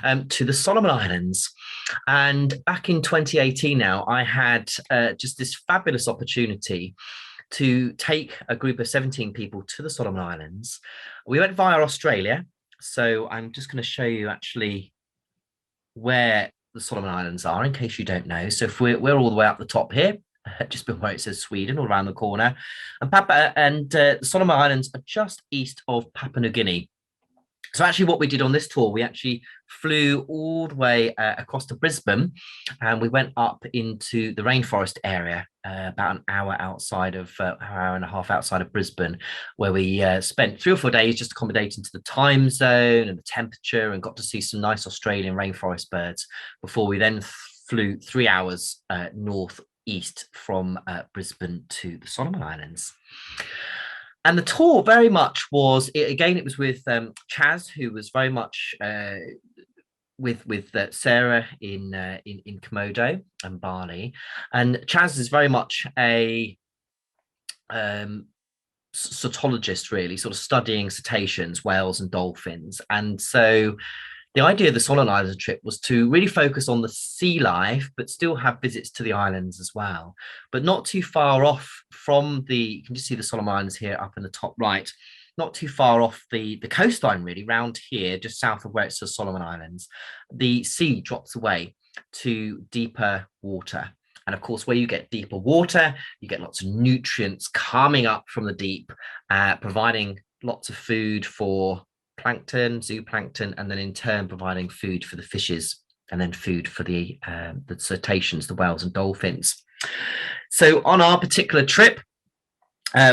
to the Solomon Islands. And back in 2018 now, I had just this fabulous opportunity to take a group of 17 people to the Solomon Islands. We went via Australia. So I'm just going to show you actually where the Solomon Islands are, in case you don't know. So if we're all the way up the top here, just below where it says Sweden, all around the corner. And the Solomon Islands are just east of Papua New Guinea. So actually what we did on this tour, we actually flew all the way across to Brisbane, and we went up into the rainforest area, about an hour outside of, hour and a half outside of Brisbane, where we spent 3 or 4 days just accommodating to the time zone and the temperature, and got to see some nice Australian rainforest birds before we then flew 3 hours north east from Brisbane to the Solomon Islands. And the tour very much was, again, it was with Chaz, who was very much with Sarah in Komodo and Bali. And Chaz is very much a cetologist, really, sort of studying cetaceans, whales and dolphins. And so the idea of the Solomon Islands trip was to really focus on the sea life, but still have visits to the islands as well, but not too far off from you can just see the Solomon Islands here up in the top right, not too far off the coastline, really, round here, just south of where it says Solomon Islands. The sea drops away to deeper water. And of course, where you get deeper water, you get lots of nutrients coming up from the deep, providing lots of food for plankton, zooplankton, and then in turn providing food for the fishes, and then food for the cetaceans, the whales and dolphins. So on our particular trip,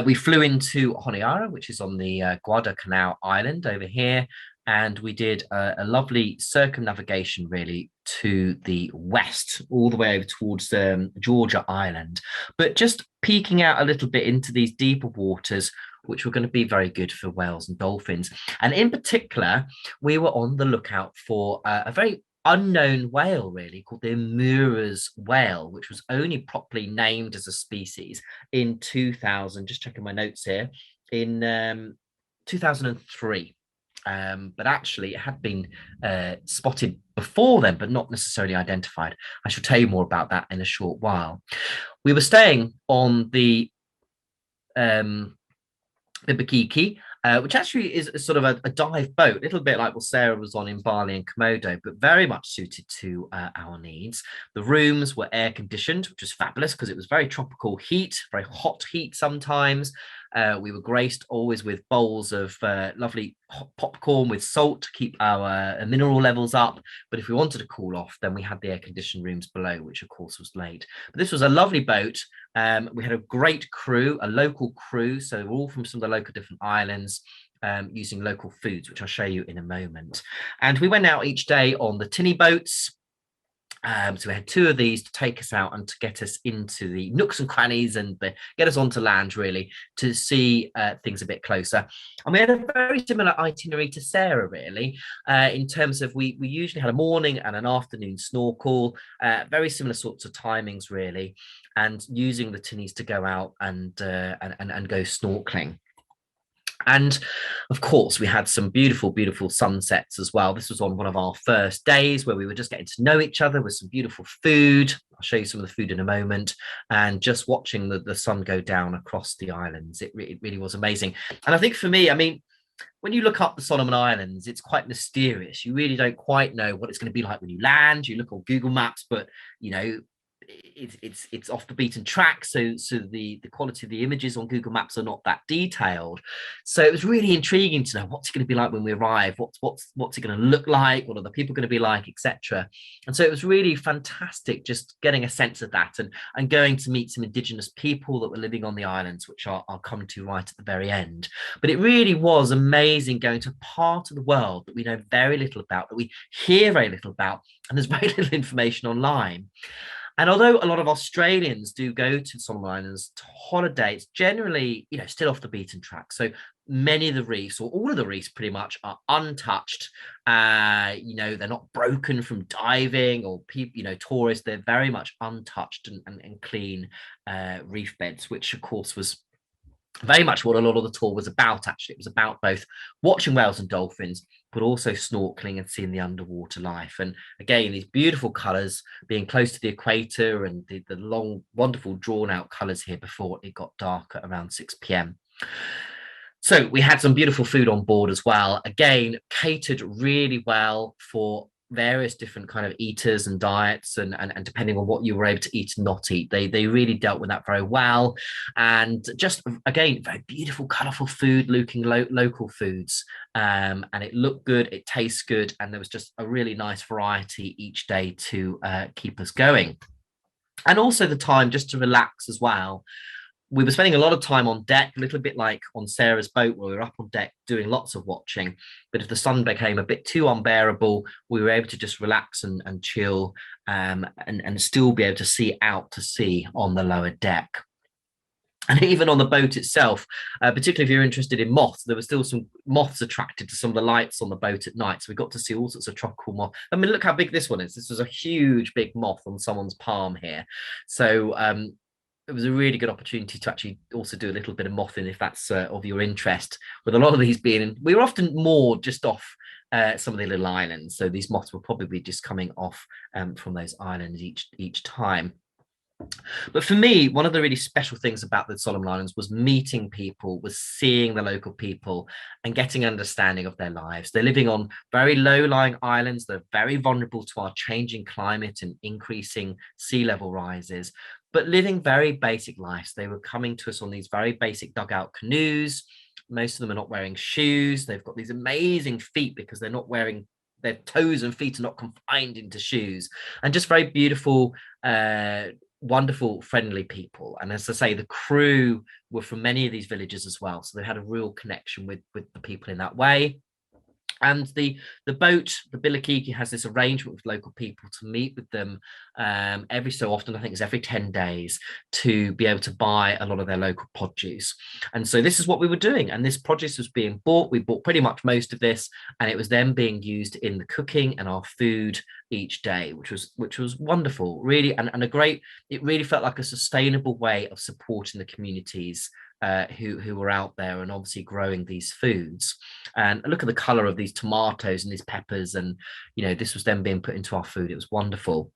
we flew into Honiara, which is on the Guadalcanal Island over here, and we did a lovely circumnavigation, really, to the west, all the way over towards Georgia Island, but just peeking out a little bit into these deeper waters, which were going to be very good for whales and dolphins. And in particular, we were on the lookout for a very unknown whale, really, called the Amura's whale, which was only properly named as a species in 2000, just checking my notes here, in 2003. But actually it had been spotted before then, but not necessarily identified. I shall tell you more about that in a short while. We were staying on the Bibikiki, which actually is sort of a dive boat, a little bit like what Sarah was on in Bali and Komodo, but very much suited to our needs. The rooms were air conditioned, which was fabulous because it was very tropical heat, very hot heat sometimes. We were graced always with bowls of lovely hot popcorn with salt to keep our mineral levels up. But if we wanted to cool off, then we had the air-conditioned rooms below, which of course was late. But this was a lovely boat. We had a great crew, a local crew, so all from some of the local different islands, using local foods, which I'll show you in a moment. And we went out each day on the tinny boats. So we had 2 of these to take us out and to get us into the nooks and crannies and get us onto land, really, to see things a bit closer. And we had a very similar itinerary to Sarah, really, in terms of we usually had a morning and an afternoon snorkel, very similar sorts of timings, really, and using the tinnies to go out and go snorkeling. And of course, we had some beautiful, beautiful sunsets as well. This was on one of our first days where we were just getting to know each other with some beautiful food. I'll show you some of the food in a moment. And just watching the sun go down across the islands, it really was amazing. And I think for me, I mean, when you look up the Solomon Islands, it's quite mysterious. You really don't quite know what it's going to be like when you land. You look on Google Maps, but, you know, it's off the beaten track, so the quality of the images on Google Maps are not that detailed. So it was really intriguing to know what's it going to be like when we arrive, what's it going to look like, what are the people going to be like, etc. And so it was really fantastic just getting a sense of that, and going to meet some indigenous people that were living on the islands, which I'll come to right at the very end. But it really was amazing going to a part of the world that we know very little about, that we hear very little about, and there's very little information online. And although a lot of Australians do go to Solomon Islands to holiday, it's generally, still off the beaten track. So many of the reefs, or all of the reefs pretty much, are untouched. They're not broken from diving or people, tourists. They're very much untouched and clean reef beds, which of course was very much what a lot of the tour was about. Actually, it was about both watching whales and dolphins, but also snorkeling and seeing the underwater life. And again, these beautiful colors, being close to the equator, and the long, wonderful drawn out colors here before it got dark at around 6 p.m. So we had some beautiful food on board as well. Again, catered really well for various different kind of eaters and diets, and depending on what you were able to eat and not eat, they really dealt with that very well. And just again, very beautiful, colorful food, looking local foods, and it looked good, it tastes good, and there was just a really nice variety each day to keep us going. And also the time just to relax as well. We were spending a lot of time on deck, a little bit like on Sarah's boat, where we were up on deck doing lots of watching. But if the sun became a bit too unbearable, we were able to just relax and chill, and still be able to see out to sea on the lower deck. And even on the boat itself, particularly if you're interested in moths, there were still some moths attracted to some of the lights on the boat at night. So we got to see all sorts of tropical moths. I mean, look how big this one is. This was a huge, big moth on someone's palm here. So it was a really good opportunity to actually also do a little bit of mothing if that's of your interest. With a lot of these being, we were often moored just off some of the little islands. So these moths were probably just coming off from those islands each time. But for me, one of the really special things about the Solomon Islands was meeting people, was seeing the local people and getting understanding of their lives. They're living on very low-lying islands. They're very vulnerable to our changing climate and increasing sea level rises, but living very basic lives. They were coming to us on these very basic dugout canoes. Most of them are not wearing shoes. They've got these amazing feet because they're not wearing, their toes and feet are not confined into shoes, and just very beautiful, wonderful, friendly people. And as I say, the crew were from many of these villages as well, so they had a real connection with the people in that way. And the boat, the Bilakiki, has this arrangement with local people to meet with them every so often. I think it's every 10 days, to be able to buy a lot of their local produce. And so this is what we were doing. And this produce was being bought. We bought pretty much most of this, and it was then being used in the cooking and our food each day, which was wonderful, really, and a great, it really felt like a sustainable way of supporting the communities who were out there and obviously growing these foods. And look at the color of these tomatoes and these peppers, and this was then being put into our food. It was wonderful.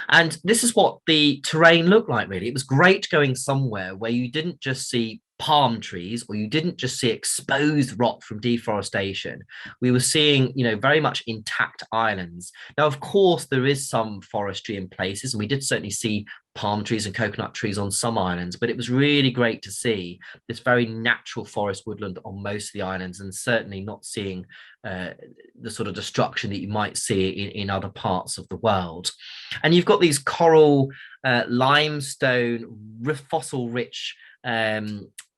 And this is what the terrain looked like, really. It was great going somewhere where you didn't just see palm trees, or you didn't just see exposed rot from deforestation. We were seeing, very much intact islands. Now, of course, there is some forestry in places, and we did certainly see palm trees and coconut trees on some islands, but it was really great to see this very natural forest woodland on most of the islands, and certainly not seeing the sort of destruction that you might see in other parts of the world. And you've got these coral, limestone, fossil rich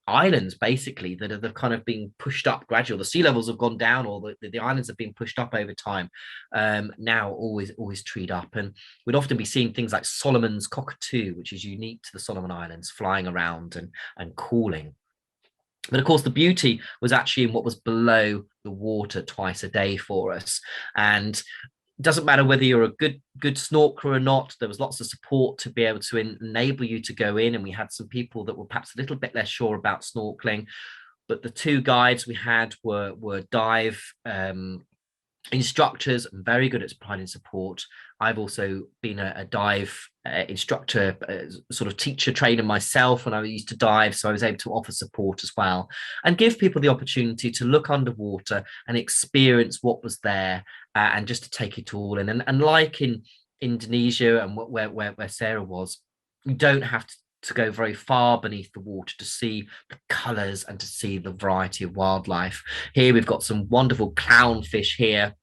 islands, basically, that are kind of being pushed up gradually. The sea levels have gone down, or the islands have been pushed up over time, now always treed up. And we'd often be seeing things like Solomon's cockatoo, which is unique to the Solomon Islands, flying around and calling. But of course, the beauty was actually in what was below the water twice a day for us. And it doesn't matter whether you're a good snorkeler or not, there was lots of support to be able to enable you to go in. And we had some people that were perhaps a little bit less sure about snorkeling, but the two guides we had were dive instructors and very good at providing support. I've also been a dive instructor, sort of teacher trainer myself when I used to dive, so I was able to offer support as well and give people the opportunity to look underwater and experience what was there, and just to take it all in. And like in Indonesia and where Sarah was, you don't have to go very far beneath the water to see the colors and to see the variety of wildlife. Here we've got some wonderful clownfish here,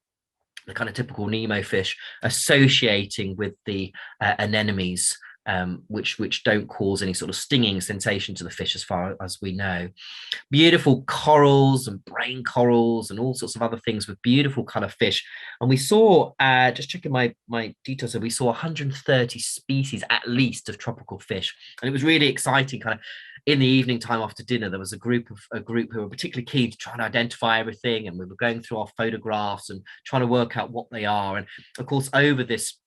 the kind of typical Nemo fish, associating with the anemones, which don't cause any sort of stinging sensation to the fish, as far as we know. Beautiful corals and brain corals and all sorts of other things with beautiful kind of fish. And we saw, just checking my details, so we saw 130 species at least of tropical fish. And it was really exciting. Kind of in the evening time after dinner, there was a group who were particularly keen to try and identify everything. And we were going through our photographs and trying to work out what they are. And of course, over this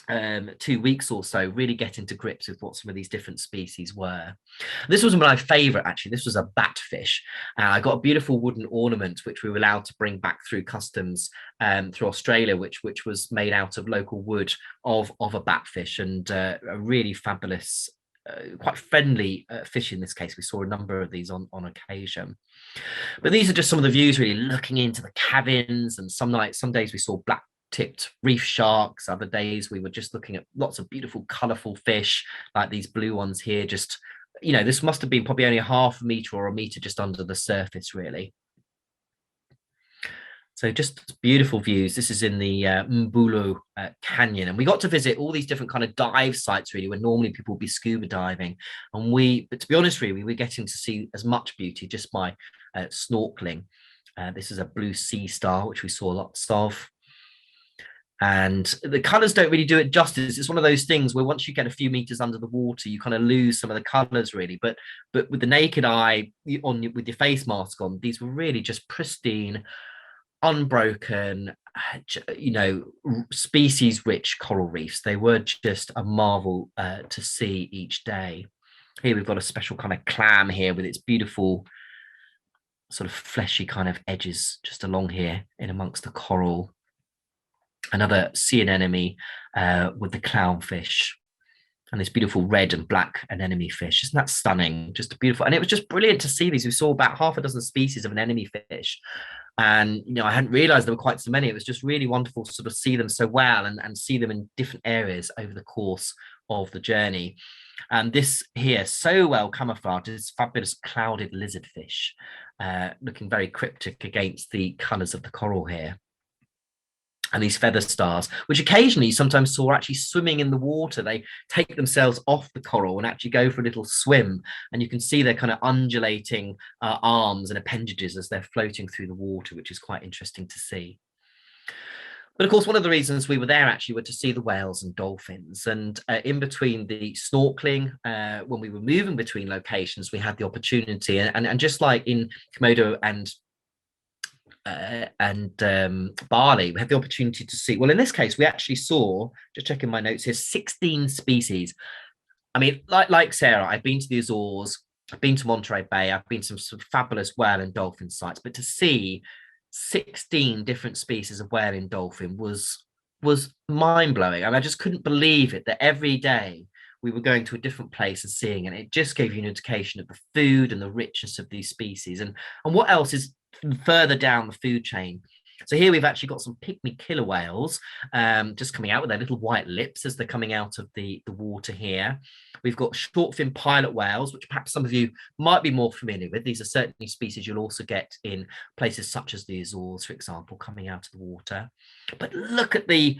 2 weeks or so, really getting to grips with what some of these different species were. This was my favorite, actually. This was a batfish. I got a beautiful wooden ornament, which we were allowed to bring back through customs through Australia, which was made out of local wood of a batfish, and a really fabulous, quite friendly fish in this case. We saw a number of these on occasion. But these are just some of the views, really looking into the cabins. And some nights, some days we saw black tipped reef sharks. Other days we were just looking at lots of beautiful, colorful fish, like these blue ones here. Just, this must have been probably only a half a meter or a meter just under the surface, really. So just beautiful views. This is in the Mbulu Canyon. And we got to visit all these different kind of dive sites, really, where normally people would be scuba diving. But to be honest, really, we were getting to see as much beauty just by snorkeling. This is a blue sea star, which we saw lots of. And the colors don't really do it justice. It's one of those things where once you get a few meters under the water, you kind of lose some of the colors, really. But with the naked eye, with your face mask on, these were really just pristine, unbroken, species rich coral reefs. They were just a marvel to see each day. Here we've got a special kind of clam here with its beautiful sort of fleshy kind of edges just along here in amongst the coral. Another sea anemone with the clownfish, and this beautiful red and black anemone fish. Isn't that stunning? Just beautiful. And it was just brilliant to see these. We saw about half a dozen species of anemone fish. And, I hadn't realized there were quite so many. It was just really wonderful to sort of see them so well and see them in different areas over the course of the journey. And this here, so well camouflaged, is fabulous clouded lizardfish, looking very cryptic against the colors of the coral here. And these feather stars, which occasionally you sometimes saw actually swimming in the water. They take themselves off the coral and actually go for a little swim. And you can see their kind of undulating arms and appendages as they're floating through the water, which is quite interesting to see. But of course, one of the reasons we were there actually were to see the whales and dolphins. And in between the snorkeling, when we were moving between locations, we had the opportunity. And just like in Komodo and Bali, we had the opportunity to see, well, in this case, we actually saw, just checking my notes here, 16 species. I mean, like Sarah, I've been to the Azores, I've been to Monterey Bay, I've been to some fabulous whale and dolphin sites, but to see 16 different species of whale and dolphin was mind-blowing. I mean, I just couldn't believe it, that every day we were going to a different place and seeing, and it just gave you an indication of the food and the richness of these species, and what else is further down the food chain. So here we've actually got some pygmy killer whales just coming out with their little white lips as they're coming out of the water here. We've got short fin pilot whales, which perhaps some of you might be more familiar with. These are certainly species you'll also get in places such as the Azores, for example, coming out of the water. But look at the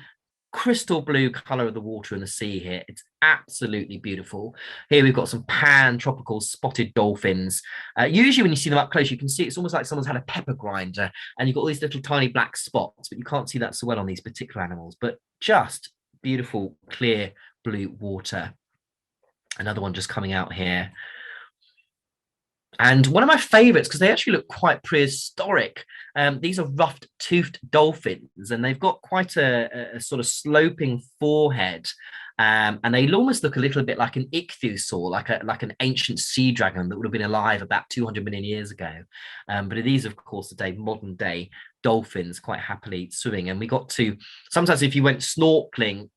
crystal blue color of the water in the sea here. It's absolutely beautiful. Here we've got some pan-tropical spotted dolphins. Usually when you see them up close, you can see it's almost like someone's had a pepper grinder and you've got all these little tiny black spots, but you can't see that so well on these particular animals. But just beautiful, clear blue water. Another one just coming out here. And one of my favorites, because they actually look quite prehistoric, these are ruffed-toothed dolphins, and they've got quite a sort of sloping forehead, and they almost look a little bit like an ichthyosaur, like an ancient sea dragon that would have been alive about 200 million years ago. But these, of course, today, modern-day dolphins, quite happily swimming. And we got to, sometimes if you went snorkeling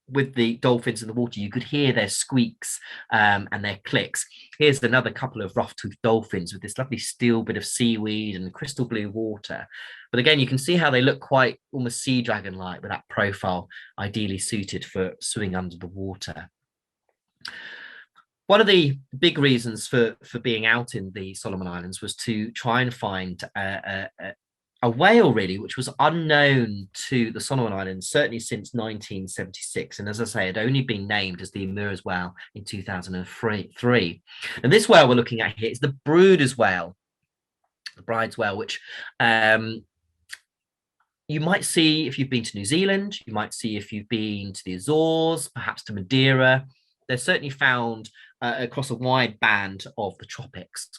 with the dolphins in the water, you could hear their squeaks and their clicks. Here's another couple of rough-toothed dolphins with this lovely still bit of seaweed and crystal blue water. But again, you can see how they look quite almost sea dragon-like with that profile, ideally suited for swimming under the water. One of the big reasons for being out in the Solomon Islands was to try and find a whale, really, which was unknown to the Solomon Islands, certainly since 1976. And as I say, had only been named as the Amura's whale in 2003. And this whale we're looking at here is the Brooder's whale, the bride's whale, which you might see if you've been to New Zealand, you might see if you've been to the Azores, perhaps to Madeira, they're certainly found across a wide band of the tropics.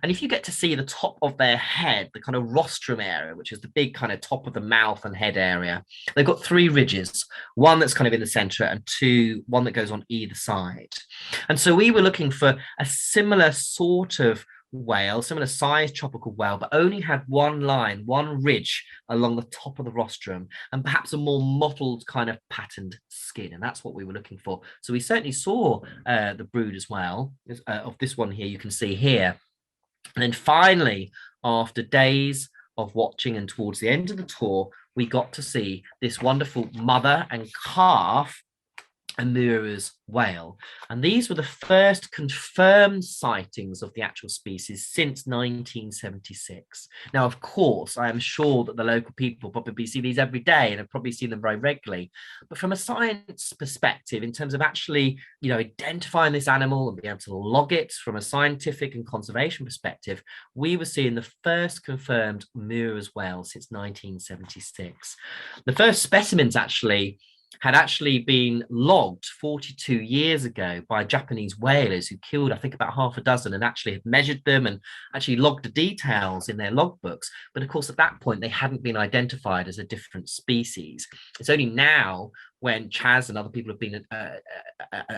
And if you get to see the top of their head, the kind of rostrum area, which is the big kind of top of the mouth and head area, they've got three ridges, one that's kind of in the center and one that goes on either side. And so we were looking for a similar sort of whale, similar size tropical whale, but only had one line, one ridge along the top of the rostrum, and perhaps a more mottled kind of patterned skin. And that's what we were looking for. So we certainly saw the brood as well, of this one here, you can see here. And then finally, after days of watching and towards the end of the tour, we got to see this wonderful mother and calf Amura's whale. And these were the first confirmed sightings of the actual species since 1976. Now, of course, I am sure that the local people probably see these every day and have probably seen them very regularly. But from a science perspective, in terms of actually, identifying this animal and being able to log it from a scientific and conservation perspective, we were seeing the first confirmed Amura's whale since 1976. The first specimens had actually been logged 42 years ago by Japanese whalers who killed, I think, about half a dozen and actually had measured them and actually logged the details in their logbooks. But of course, at that point, they hadn't been identified as a different species. It's only now when Chaz and other people have been,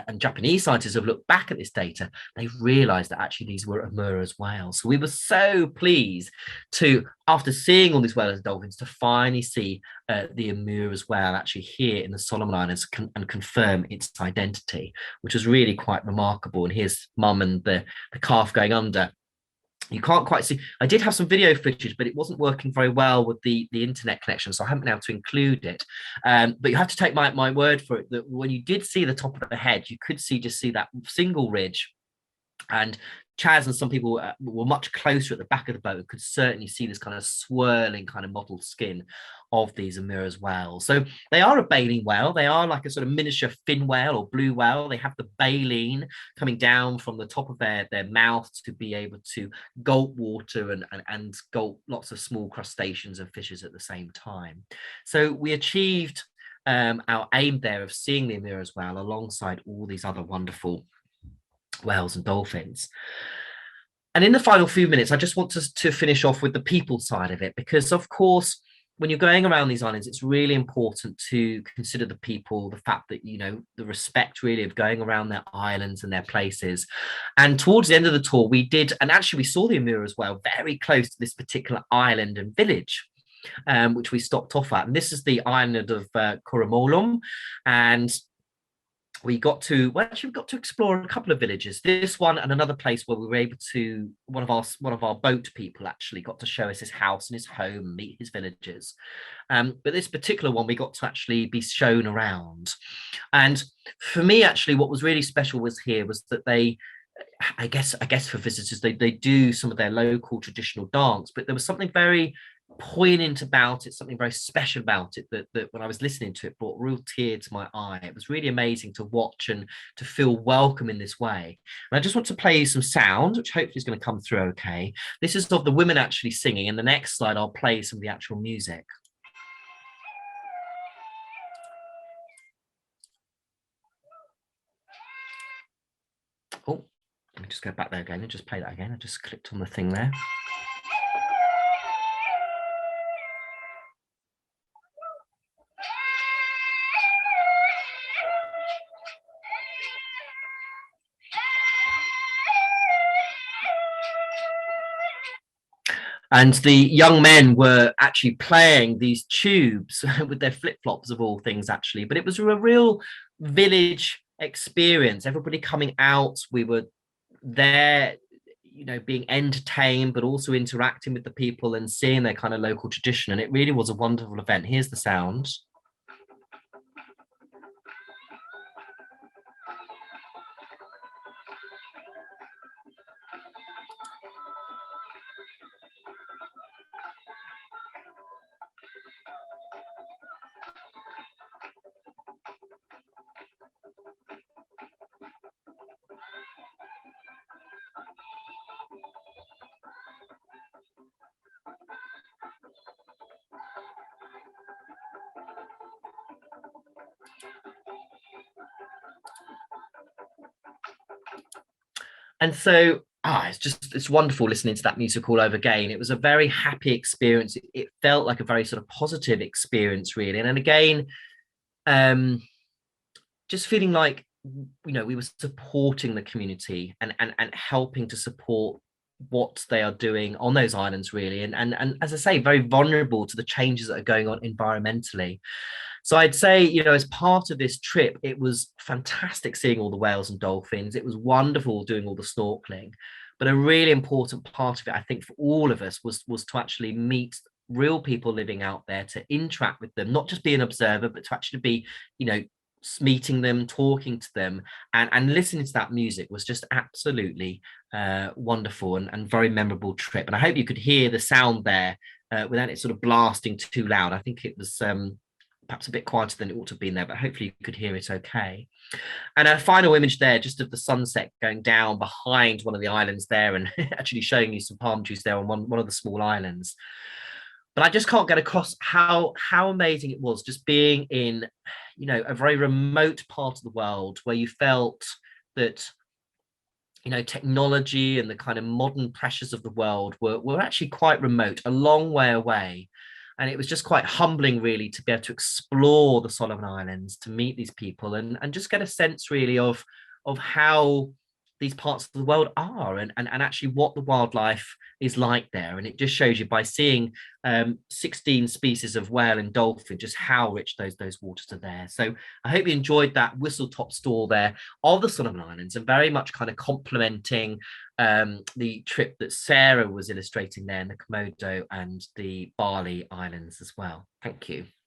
and Japanese scientists have looked back at this data, they've realized that actually these were Amura's whales. So we were so pleased to, after seeing all these whales and dolphins, to finally see the Amura's whale actually here in the Solomon Islands and confirm its identity, which was really quite remarkable. And here's mum and the calf going under. You can't quite see. I did have some video footage, but it wasn't working very well with the internet connection, so I haven't been able to include it. But you have to take my word for it that when you did see the top of the head, you could just see that single ridge. And Chaz and some people were much closer at the back of the boat and could certainly see this kind of swirling, kind of mottled skin of these Amura's whales. So they are a baleen whale. They are like a sort of miniature fin whale or blue whale. They have the baleen coming down from the top of their mouth to be able to gulp water and gulp lots of small crustaceans and fishes at the same time. So we achieved our aim there of seeing the Amura's whale alongside all these other wonderful whales and dolphins. And in the final few minutes, I just want to finish off with the people side of it, because of course, when you're going around these islands, it's really important to consider the people, the fact that, the respect really of going around their islands and their places. And towards the end of the tour, we saw the Amura as well, very close to this particular island and village, which we stopped off at. And this is the island of Coromolum. And we got to explore a couple of villages, this one and another place where we were able to, one of our boat people actually got to show us his house and his home, meet his villagers. But this particular one, we got to actually be shown around. And for me, actually, what was really special was that they, I guess for visitors, they do some of their local traditional dance, but there was something very poignant about it, something very special about it that when I was listening to it brought a real tear to my eye. It was really amazing to watch and to feel welcome in this way. And I just want to play you some sound, which hopefully is going to come through okay. This is of the women actually singing, and the next slide I'll play some of the actual music. Oh, let me just go back there again and just play that again. I just clicked on the thing there. And the young men were actually playing these tubes with their flip-flops of all things, actually. But it was a real village experience. Everybody coming out. We were there, being entertained, but also interacting with the people and seeing their kind of local tradition. And it really was a wonderful event. Here's the sound. And so, it's wonderful listening to that music all over again. It was a very happy experience. It felt like a very sort of positive experience, really. And again, um, just feeling like, we were supporting the community and helping to support what they are doing on those islands, really. And as I say, very vulnerable to the changes that are going on environmentally. So I'd say, as part of this trip, it was fantastic seeing all the whales and dolphins. It was wonderful doing all the snorkeling. But a really important part of it, I think, for all of us was to actually meet real people living out there, to interact with them, not just be an observer, but to actually be, you know, meeting them, talking to them, and listening to that music was just absolutely wonderful and very memorable trip. And I hope you could hear the sound there without it sort of blasting too loud. I think it was perhaps a bit quieter than it ought to have been there, but hopefully you could hear it okay. And a final image there, just of the sunset going down behind one of the islands there, and actually showing you some palm trees there on one of the small islands. But I just can't get across how amazing it was just being in, a very remote part of the world where you felt that, technology and the kind of modern pressures of the world were actually quite remote, a long way away. And it was just quite humbling, really, to be able to explore the Solomon Islands, to meet these people, and just get a sense, really, of how these parts of the world are, and actually what the wildlife is like there. And it just shows you by seeing 16 species of whale and dolphin, just how rich those waters are there. So I hope you enjoyed that whistle top tour there of the Solomon Islands, and very much kind of complementing the trip that Sarah was illustrating there in the Komodo and the Bali Islands as well. Thank you.